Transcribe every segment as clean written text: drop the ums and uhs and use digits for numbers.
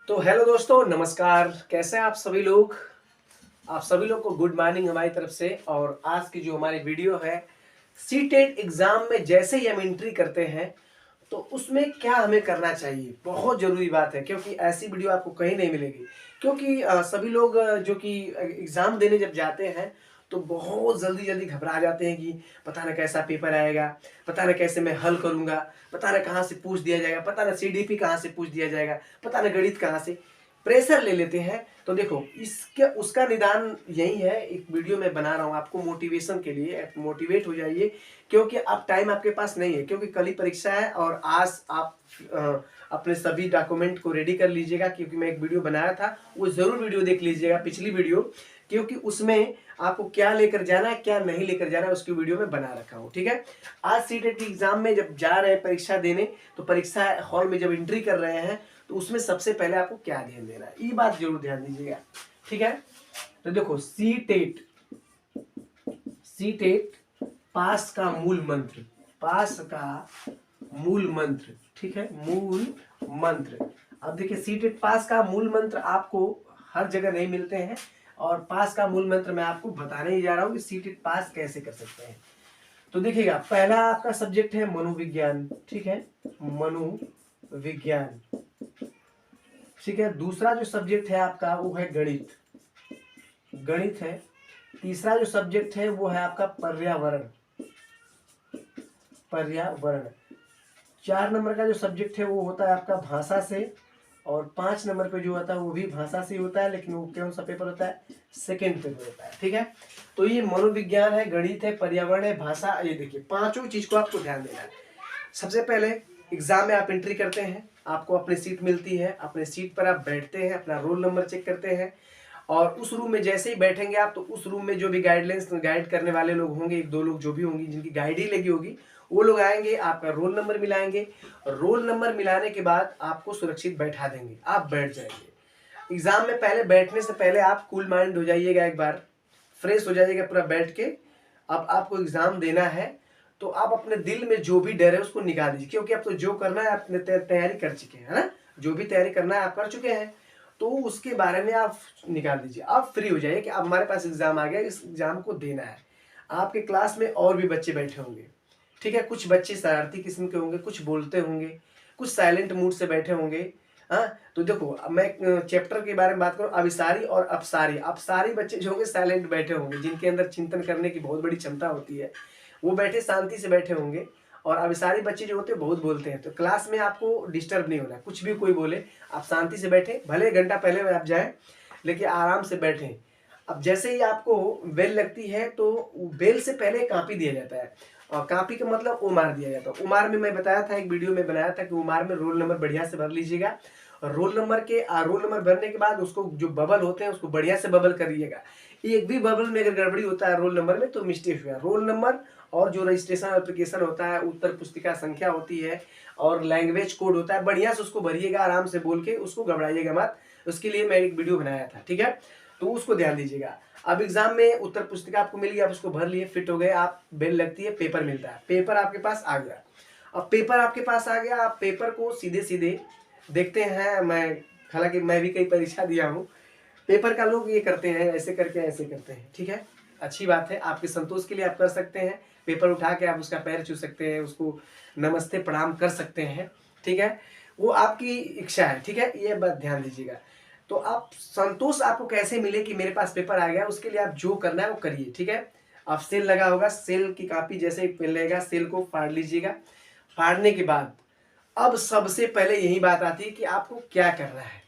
तो हेलो दोस्तों, नमस्कार। कैसे हैं आप सभी लोग? आप सभी लोग को गुड मॉर्निंग हमारी तरफ से। और आज की जो हमारी वीडियो है, सीटेट एग्जाम में जैसे ही हम एंट्री करते हैं तो उसमें क्या हमें करना चाहिए, बहुत ज़रूरी बात है, क्योंकि ऐसी वीडियो आपको कहीं नहीं मिलेगी। क्योंकि सभी लोग जो कि एग्ज़ाम देने जब जाते हैं तो बहुत जल्दी जल्दी घबरा जाते हैं कि पता ना कैसा पेपर आएगा, पता ना कैसे मैं हल करूँगा, पता ना कहाँ से पूछ दिया जाएगा, पता ना सीडीपी कहाँ से पूछ दिया जाएगा, पता ना गणित कहाँ से। प्रेशर ले लेते हैं। तो देखो, इसके उसका निदान यही है, एक वीडियो मैं बना रहा हूँ आपको मोटिवेशन के लिए, आप मोटिवेट हो जाइए। क्योंकि अब टाइम आपके पास नहीं है, क्योंकि कल ही परीक्षा है और आज आप अपने सभी डॉक्यूमेंट को रेडी कर लीजिएगा। क्योंकि मैं एक वीडियो बनाया था, वो जरूर वीडियो देख लीजिएगा, पिछली वीडियो, क्योंकि उसमें आपको क्या लेकर जाना है क्या नहीं लेकर जाना है उसकी वीडियो में बना रखा हूँ। ठीक है, आज सीटेट एग्जाम में जब जा रहे हैं परीक्षा देने, तो परीक्षा हॉल में जब एंट्री कर रहे हैं तो उसमें सबसे पहले आपको क्या ध्यान देना है, ये बात जरूर ध्यान दीजिएगा। ठीक है, तो देखो, सीटेट पास का मूल मंत्र, पास का मूल मंत्र, ठीक है, मूल मंत्र। अब देखिए, सीटेट पास का मूल मंत्र आपको हर जगह नहीं मिलते हैं, और पास का मूल मंत्र मैं आपको बताने ही जा रहा हूं कि सीटेट पास कैसे कर सकते हैं। तो देखिएगा, पहला आपका सब्जेक्ट है मनोविज्ञान, ठीक है, मनोविज्ञान। ठीक है, दूसरा जो सब्जेक्ट है आपका वो है गणित, गणित है। तीसरा जो सब्जेक्ट है वो है आपका पर्यावरण, पर्यावरण। 4 नंबर का जो सब्जेक्ट है वो होता है आपका भाषा से, और 5 नंबर पे जो होता है वो भी भाषा से ही होता है, लेकिन वो कौन सा पेपर होता है, सेकेंड पेपर होता है। ठीक है, तो ये मनोविज्ञान है, गणित है, पर्यावरण है, भाषा। ये देखिए, पांचों चीज को आपको ध्यान देना है। सबसे पहले एग्जाम में आप एंट्री करते हैं, आपको अपनी सीट मिलती है, अपने सीट पर आप बैठते हैं, अपना रोल नंबर चेक करते हैं, और उस रूम में जैसे ही बैठेंगे आप, तो उस रूम में जो भी गाइडलाइंस गाइड करने वाले लोग होंगे, एक दो लोग जो भी होंगी जिनकी गाइड ही लगी होगी, वो लोग आएंगे, आपका रोल नंबर मिलाएंगे। रोल नंबर मिलाने के बाद आपको सुरक्षित बैठा देंगे, आप बैठ जाएंगे। एग्जाम में पहले बैठने से पहले आप कूल माइंड हो जाइएगा, एक बार फ्रेश हो जाइएगा पूरा बैठ के। अब आपको एग्जाम देना है, तो आप अपने दिल में जो भी डर है उसको निकाल दीजिए, क्योंकि अब तो जो करना है आपने तैयारी कर चुके हैं, है ना, जो भी तैयारी करना है आप कर चुके हैं, तो उसके बारे में आप निकाल दीजिए। आप फ्री हो जाइए कि अब हमारे पास एग्जाम आ गया, इस एग्जाम को देना है। आपके क्लास में और भी बच्चे बैठे होंगे, ठीक है, कुछ बच्चे शरारती किस्म के होंगे, कुछ बोलते होंगे, कुछ साइलेंट मूड से बैठे होंगे। हाँ, तो देखो, अब मैं चैप्टर के बारे में बात करूँ, अभिसारी और अपसारी। अपसारी बच्चे जो होंगे साइलेंट बैठे होंगे, जिनके अंदर चिंतन करने की बहुत बड़ी क्षमता होती है, वो बैठे शांति से बैठे होंगे। और अभिसारी बच्चे जो होते हैं बहुत बोलते हैं, तो क्लास में आपको डिस्टर्ब नहीं होना, कुछ भी कोई बोले आप शांति से बैठे, भले घंटा पहले आप जाएं, लेकिन आराम से बैठें। अब जैसे ही आपको बेल लगती है, तो बेल से पहले कापी दिया जाता है, और कापी का मतलब उमार दिया जाता है। उमार में मैं बताया था, एक वीडियो में बनाया था कि उमार में रोल नंबर बढ़िया से भर लीजिएगा, और रोल नंबर भरने के बाद उसको जो बबल होते हैं उसको बढ़िया से बबल करिएगा। एक भी बबल में अगर गड़बड़ी होता है रोल नंबर में, तो मिस्टेक हुआ। रोल नंबर और जो रजिस्ट्रेशन एप्लीकेशन होता है, उत्तर पुस्तिका संख्या होती है, और लैंग्वेज कोड होता है, बढ़िया से उसको भरिएगा, आराम से बोल के, उसको घबराइएगा मत। उसके लिए मैं एक वीडियो बनाया था, ठीक है, तो उसको ध्यान दीजिएगा। अब एग्जाम में उत्तर पुस्तिका आपको मिल गया, आप उसको भर लिए, फिट हो गए, आप बेल लगती है, पेपर मिलता है, पेपर आपके पास आ गया। अब पेपर आपके पास आ गया, आप पेपर को सीधे सीधे देखते हैं। मैं, हालांकि मैं भी कई परीक्षा दिया हूँ, पेपर का लोग ये करते हैं, ऐसे करके ऐसे करते हैं, ठीक है, अच्छी बात है, आपके संतोष के लिए आप कर सकते हैं। पेपर उठा के आप उसका पैर छू सकते हैं, उसको नमस्ते प्रणाम कर सकते हैं, ठीक है, वो आपकी इच्छा है, ठीक है, ये बात ध्यान दीजिएगा। तो आप संतोष आपको कैसे मिले कि मेरे पास पेपर आ गया, उसके लिए आप जो करना है वो करिए, ठीक है। आप सेल लगा होगा, सेल की कॉपी जैसे ही मिलेगा, सेल को फाड़ लीजिएगा। फाड़ने के बाद अब सबसे पहले यही बात आती है कि आपको क्या करना है।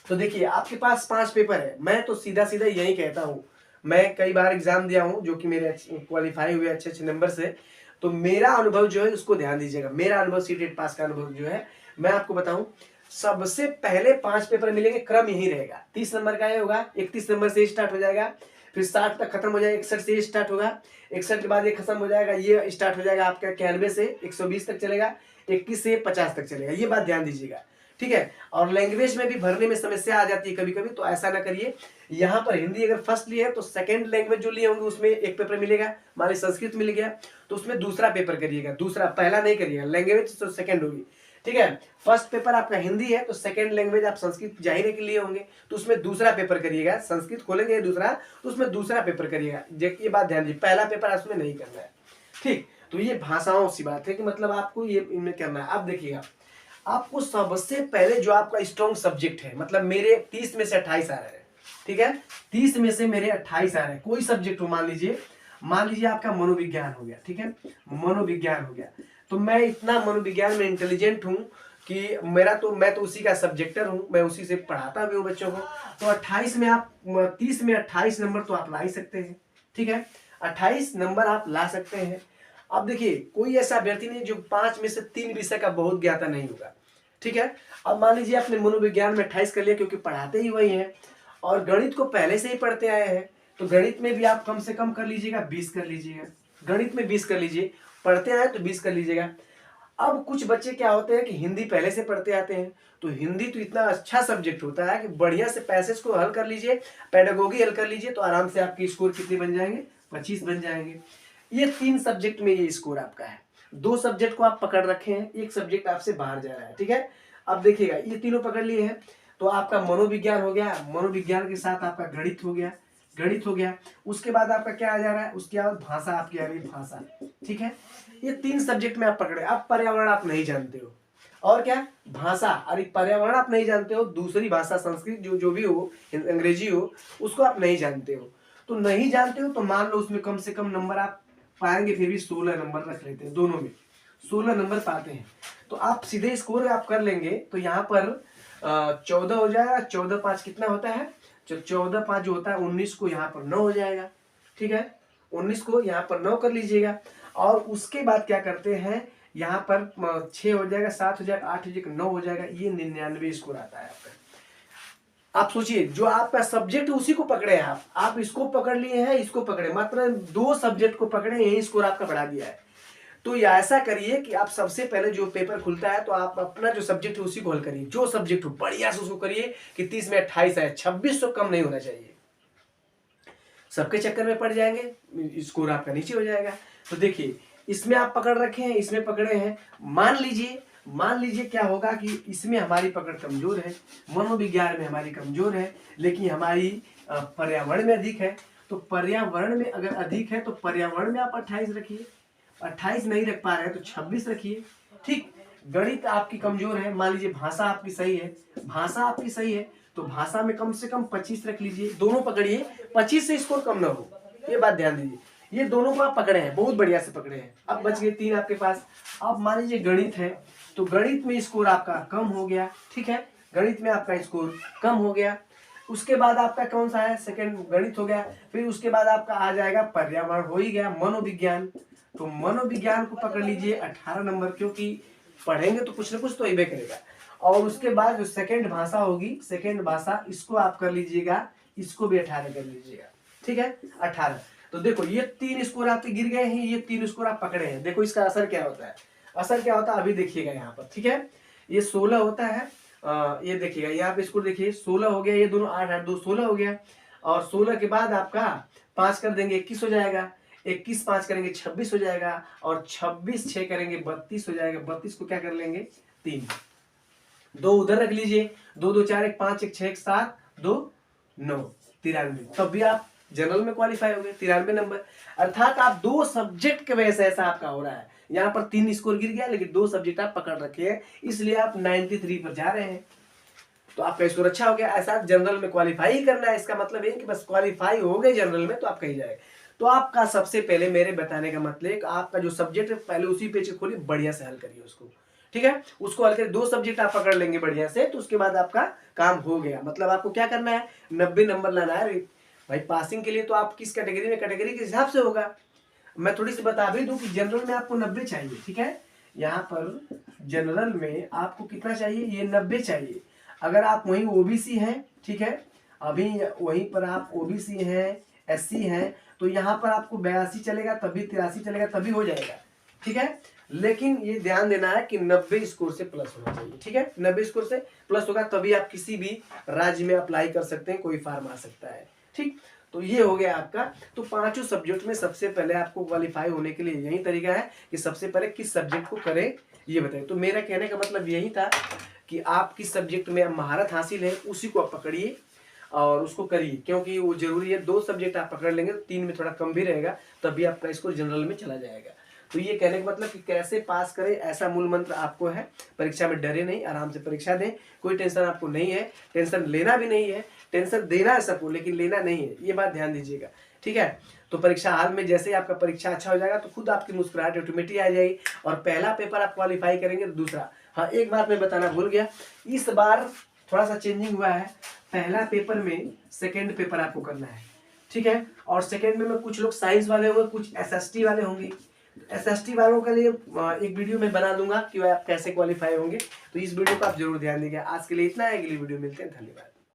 तो देखिए, आपके पास 5 पेपर है, मैं तो सीधा सीधा यही कहता हूँ, मैं कई बार एग्जाम दिया हूँ जो कि मेरे क्वालिफाई हुए अच्छे अच्छे नंबर से, तो मेरा अनुभव जो है उसको ध्यान दीजिएगा। मेरा अनुभव, सीटेट पास का अनुभव जो है, मैं आपको बताऊं, सबसे पहले 5 पेपर मिलेंगे, क्रम यही रहेगा। 30 नंबर का ये होगा, 31 नंबर से स्टार्ट हो जाएगा, फिर 60 तक खत्म हो जाएगा, 61 से स्टार्ट होगा, 61 के बाद ये खत्म हो जाएगा, ये स्टार्ट हो जाएगा आपका 91 से 120 तक चलेगा, 21 से 50 तक चलेगा, ये बात ध्यान दीजिएगा, ठीक है। और लैंग्वेज में भी भरने में समस्या आ जाती है कभी कभी, तो ऐसा ना करिए। यहाँ पर हिंदी अगर फर्स्ट लिए है तो सेकंड लैंग्वेज जो लिए होंगे उसमें एक पेपर मिलेगा, मान लीजिए संस्कृत मिल गया तो उसमें दूसरा पेपर करिएगा, दूसरा, पहला नहीं करिएगा, लैंग्वेज तो सेकंड होगी, ठीक है। फर्स्ट पेपर आपका हिंदी है तो सेकंड लैंग्वेज आप संस्कृत जाहिर के लिए होंगे, तो उसमें दूसरा पेपर करिएगा। संस्कृत खोलेंगे दूसरा तो उसमें दूसरा पेपर करिएगा। ये बात ध्यान दीजिए, पहला पेपर उसमें नहीं करना है, ठीक। तो ये भाषाओं सी बात है कि मतलब आपको ये इनमें करना है। अब देखिएगा, आपको सबसे पहले जो आपका स्ट्रॉन्ग सब्जेक्ट है, मतलब मेरे 30 में से 28 आ रहे हैं, ठीक है, 30 में से मेरे 28 आ रहे हैं, कोई सब्जेक्ट हो, मान लीजिए आपका मनोविज्ञान हो गया, ठीक है, मनोविज्ञान हो गया, तो मैं इतना मनोविज्ञान में इंटेलिजेंट हूं कि मैं तो उसी का सब्जेक्टर हूं, मैं उसी से पढ़ाता भी हूं बच्चों को। तो 28 में आप 30 में 28 नंबर तो आप ला ही सकते हैं, ठीक है, 28 नंबर आप ला सकते हैं। अब देखिए, कोई ऐसा अभ्यर्थी नहीं जो 5 में से 3 विषय का बहुत ज्ञाता नहीं होगा, ठीक है। अब मान लीजिए आपने मनोविज्ञान में 28 कर लिया, क्योंकि पढ़ाते ही वही हैं और गणित को पहले से ही पढ़ते आए हैं, तो गणित में भी आप कम से कम कर लीजिएगा 20 कर लीजिएगा, गणित में 20 कर लीजिए, पढ़ते आए तो 20 कर लीजिएगा। अब कुछ बच्चे क्या होते हैं कि हिंदी पहले से पढ़ते आते हैं, तो हिंदी तो इतना अच्छा सब्जेक्ट होता है कि बढ़िया से पैसेज को हल कर लीजिए, पेडागोगी हल कर लीजिए, तो आराम से आपके स्कोर कितने बन जाएंगे, 25 बन जाएंगे। ये 3 सब्जेक्ट में ये स्कोर आपका है। 2 सब्जेक्ट को आप पकड़ रखे हैं, एक सब्जेक्ट आपसे बाहर जा रहा है, ठीक है। अब देखिएगा, ये तीनों पकड़ लिए हैं, तो आपका मनोविज्ञान हो गया, मनोविज्ञान के साथ आपका गणित हो गया, गणित हो गया, उसके बाद आपका क्या आ जा रहा है, उसके बाद भाषा आपकी आ रही है, भाषा, ठीक है। ये 3 सब्जेक्ट में आप पकड़े। अब पर्यावरण आप नहीं जानते हो, और क्या, भाषा, अरे पर्यावरण आप नहीं जानते हो, दूसरी भाषा संस्कृत जो भी हो, अंग्रेजी हो, उसको आप नहीं जानते हो, तो नहीं जानते हो तो मान लो उसमें कम से कम नंबर आप पाएंगे, फिर भी 16 नंबर रख लेते हैं, दोनों में 16 नंबर पाते हैं, तो आप सीधे स्कोर आप कर लेंगे। तो यहाँ पर 14 हो जाएगा, 14 5 कितना होता है, जो 14 5 जो होता है 19 को यहाँ पर 9 हो जाएगा, ठीक है, 19 को यहाँ पर 9 कर लीजिएगा। और उसके बाद क्या करते हैं, यहाँ पर 6 हो जाएगा, 7 हो जाएगा, 8 हो जाएगा, 9 हो जाएगा, ये 99 स्कोर आता है आपका। आप सोचिए, जो आपका सब्जेक्ट उसी को पकड़े हैं आप इसको पकड़ लिए हैं, इसको पकड़े, मात्र 2 सब्जेक्ट को पकड़े, यही स्कोर आपका बढ़ा दिया है। तो ऐसा करिए कि आप सबसे पहले जो पेपर खुलता है तो आप अपना जो सब्जेक्ट है उसी को हल करिए, जो सब्जेक्ट हो बढ़िया से उसको करिए कि 30 में 28 आए, 26 तो कम नहीं होना चाहिए, सबके चक्कर में पड़ जाएंगे, स्कोर आपका नीचे हो जाएगा। तो देखिए, इसमें आप पकड़ रखे हैं, इसमें पकड़े हैं, मान लीजिए क्या होगा कि इसमें हमारी पकड़ कमजोर है, मनोविज्ञान में हमारी कमजोर है, लेकिन हमारी पर्यावरण में अधिक है। तो पर्यावरण में अगर अधिक है तो पर्यावरण में आप 28 रखिए, 28 नहीं रख पा रहे हैं तो 26 रखिए, ठीक। गणित आपकी कमजोर है, मान लीजिए भाषा आपकी सही है, भाषा आपकी सही है तो भाषा में कम से कम 25 रख लीजिए, दोनों पकड़िए, 25 से स्कोर कम ना हो, ये बात ध्यान दीजिए। ये दोनों को आप पकड़े हैं, बहुत बढ़िया से पकड़े हैं। अब बच गए 3 आपके पास। अब मान लीजिए गणित है, तो गणित में स्कोर आपका कम हो गया, ठीक है, गणित में आपका स्कोर कम हो गया। उसके बाद आपका कौन सा है, सेकंड गणित हो गया, फिर उसके बाद आपका आ जाएगा पर्यावरण, हो ही गया, मनोविज्ञान, तो मनोविज्ञान को पकड़ लीजिए 18 नंबर, क्योंकि पढ़ेंगे तो कुछ ना कुछ तो ही करेगा। और उसके बाद जो सेकंड भाषा होगी, सेकंड भाषा, इसको आप कर लीजिएगा, इसको भी 18 कर लीजिएगा, ठीक है, 18। तो देखो, ये 3 स्कोर आपके गिर गए हैं, ये 3 स्कोर आप पकड़े हैं। देखो इसका असर क्या होता है, असर क्या होता है अभी देखिएगा यहाँ पर, ठीक है। ये 16 होता है, ये देखिएगा यहाँ पे स्कोर देखिए 16 हो गया, ये दोनों 8 8 2 16 हो गया, और 16 के बाद आपका 5 कर देंगे 21 हो जाएगा, 21 5 करेंगे 26 हो जाएगा, और 26 6 करेंगे 32 हो जाएगा। 32 को क्या कर लेंगे, 3, 2 उधर रख लीजिए, 2 2 4 1 5 1 6 1 7 2 9, 93। तब भी आप जनरल में क्वालिफाई हो गए, 93 नंबर। अर्थात आप 2 सब्जेक्ट के वजह से ऐसा आपका हो रहा है, यहाँ पर 3 स्कोर गिर गया, लेकिन 2 सब्जेक्ट आप पकड़ रखे हैं, इसलिए आप 93 पर जा रहे हैं, तो आपका स्कोर अच्छा हो गया। ऐसा जनरल में क्वालिफाई ही करना है, इसका मतलब ये कि बस क्वालिफाई हो गए जनरल में तो आप कहीं जाए। तो आपका सबसे पहले मेरे बताने का मतलब आपका जो सब्जेक्ट है पहले उसी पेज खोलिए, बढ़िया से हल करिए उसको, ठीक है, उसको हल करके 2 सब्जेक्ट आप पकड़ लेंगे बढ़िया से, तो उसके बाद आपका काम हो गया। मतलब आपको क्या करना है, 90 नंबर लाना है भाई। पासिंग के लिए तो आप किस कैटेगरी में, कैटेगरी के हिसाब से होगा। मैं थोड़ी सी बता भी दूं कि जनरल में आपको 90 चाहिए, ठीक है, यहाँ पर जनरल में आपको कितना चाहिए, ये 90 चाहिए। अगर आप वहीं ओबीसी हैं, ठीक है, अभी वहीं पर आप ओबीसी हैं, एससी हैं, तो यहाँ पर आपको 82 चलेगा, तभी 83 चलेगा, तभी हो जाएगा, ठीक है। लेकिन ये ध्यान देना है कि 90 स्कोर से प्लस होना चाहिए, ठीक है, 90 स्कोर से प्लस होगा तभी आप किसी भी राज्य में अप्लाई कर सकते हैं, कोई फार्म आ सकता है, ठीक। तो तो ये हो गया आपका। तो पांचों सब्जेक्ट में सबसे पहले आपको क्वालिफाई होने के लिए यही तरीका है कि सबसे पहले किस सब्जेक्ट को करें ये बताइए। तो मेरा कहने का मतलब यही था कि आप किस सब्जेक्ट में महारत हासिल है उसी को आप पकड़िए और उसको करिए, क्योंकि वो जरूरी है। 2 सब्जेक्ट आप पकड़ लेंगे तो 3 में थोड़ा कम भी रहेगा, तभी आपका स्कोर जनरल में चला जाएगा। तो ये कहने का मतलब कि कैसे पास करें ऐसा मूल मंत्र आपको है। परीक्षा में डरे नहीं, आराम से परीक्षा दें, कोई टेंशन आपको नहीं है, टेंशन लेना भी नहीं है, टेंशन देना है सबको लेकिन लेना नहीं है, ये बात ध्यान दीजिएगा, ठीक है। तो परीक्षा हाल में जैसे ही आपका परीक्षा अच्छा हो जाएगा तो खुद आपकी मुस्कुराहट ऑटोमेटिक आ जाएगी और पहला पेपर आप क्वालिफाई करेंगे तो दूसरा। हाँ, एक बात मैं बताना भूल गया, इस बार थोड़ा सा चेंजिंग हुआ है। पहला पेपर में सेकेंड पेपर आपको करना है, ठीक है। और सेकेंड में कुछ लोग साइंस वाले होंगे, कुछ SST वाले होंगे। SST वालों के लिए एक वीडियो मैं बना दूंगा कि आप कैसे क्वालिफाई होंगे, तो इस वीडियो को आप जरूर ध्यान दीजिएगा। आज के लिए इतना है, अगली वीडियो मिलते हैं, धन्यवाद।